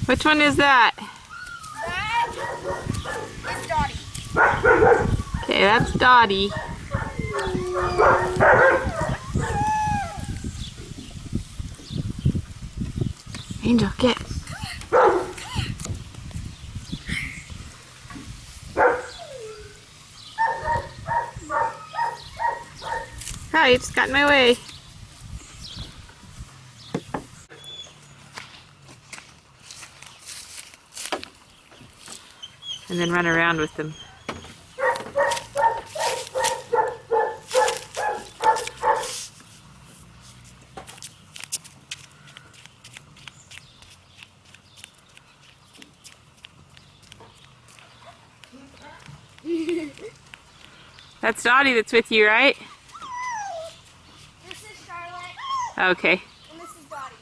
Which one is that? That is Dotty. Okay, that's Dotty. Angel, get. Oh, you just got in my way. And then run around with them. That's Dotty that's with you, right? This is Charlotte. Okay. And this is Dotty.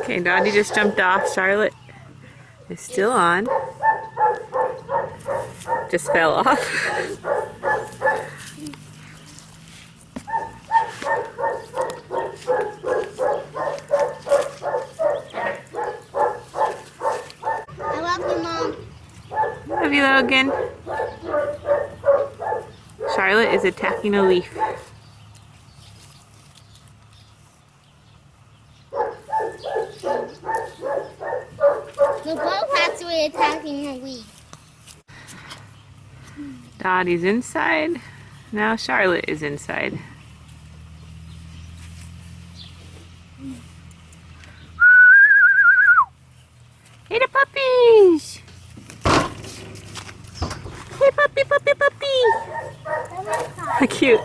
Okay, Dotty just jumped off. Charlotte is still on. Just fell off. I love you, Mom. Love you, Logan. Charlotte is attacking a leaf. We're both actually attacking a leaf. Dotty's inside. Now Charlotte is inside. Hey, the puppies! Hey, puppy, puppy, puppy! How cute.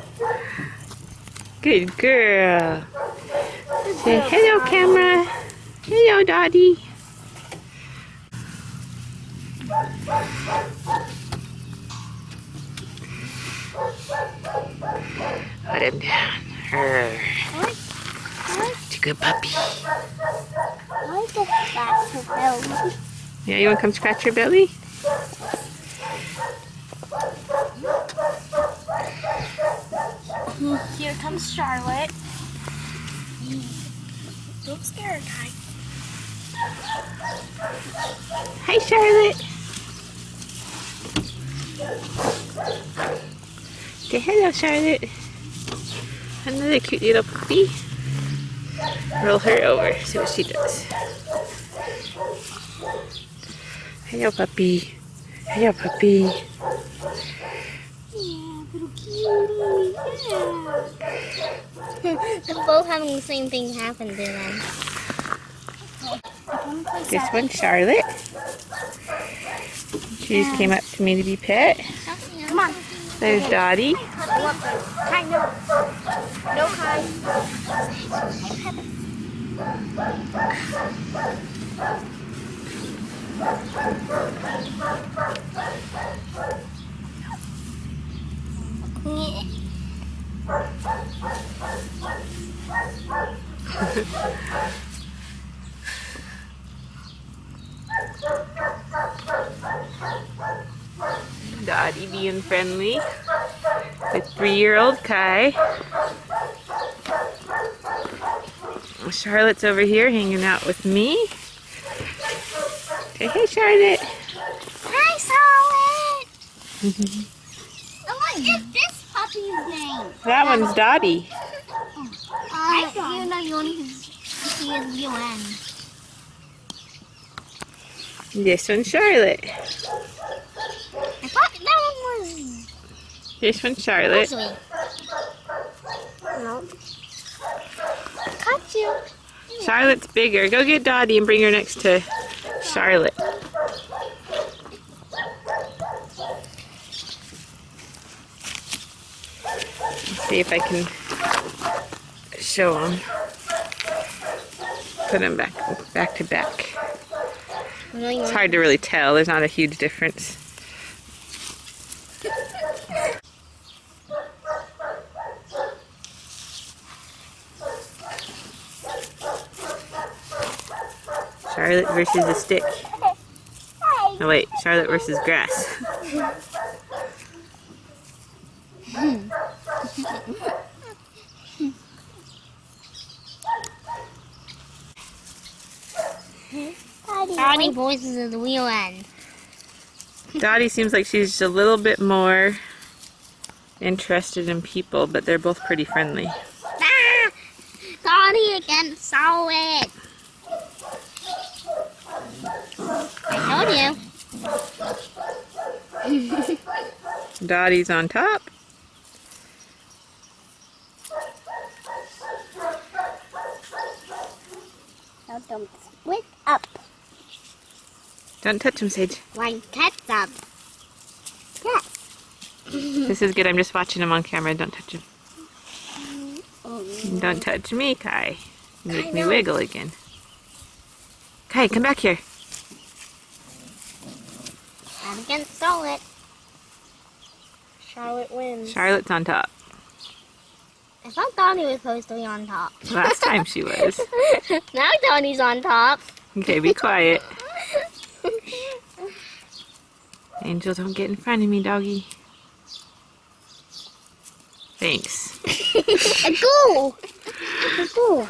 Good girl. Say hello, camera. Hello, Dotty. Put him down. It's a good puppy. I want to scratch her belly. Yeah, you want to come scratch your belly? Here comes Charlotte. Don't scare her, Kai. Hi, Charlotte. Say hello, Charlotte. Another cute little puppy. Roll her over, see what she does. Hello, puppy. Hello, puppy. Yeah, little cutie. Yeah. They're both having the same thing happen to them. This one's Charlotte. She just came up to me to be pet. Come on. There's Dotty. Kai, no. No, Kai. Dotty being friendly with 3-year-old Kai. Charlotte's over here hanging out with me. Say hey, Charlotte. Hi, Charlotte. What is this puppy's name? That one's Dotty. You know you only see his UN. This one's Charlotte. I thought that one was... This one's Charlotte. Actually. No. touch you. Charlotte's bigger. Go get Dotty and bring her next to Charlotte. Let's see if I can show them. Put them back to back. It's hard to really tell. There's not a huge difference. Charlotte versus a stick. Oh wait, Charlotte versus grass. Dotty voices the wheel end. Dotty seems like she's a little bit more interested in people, but they're both pretty friendly. Ah! Dotty against Charlotte. I told you. Dotty's on top. Now don't split up. Don't touch him, Sage. Like ketchup. Yes. This is good. I'm just watching him on camera. Don't touch him. Don't touch me, Kai. You make me wiggle again. Kai, come back here. I'm against Charlotte. Charlotte wins. Charlotte's on top. I thought Dotty was supposed to be on top. Last time she was. Now Dotty's on top. Okay, be quiet. Angel, don't get in front of me, doggy. Thanks. A goal. A goal.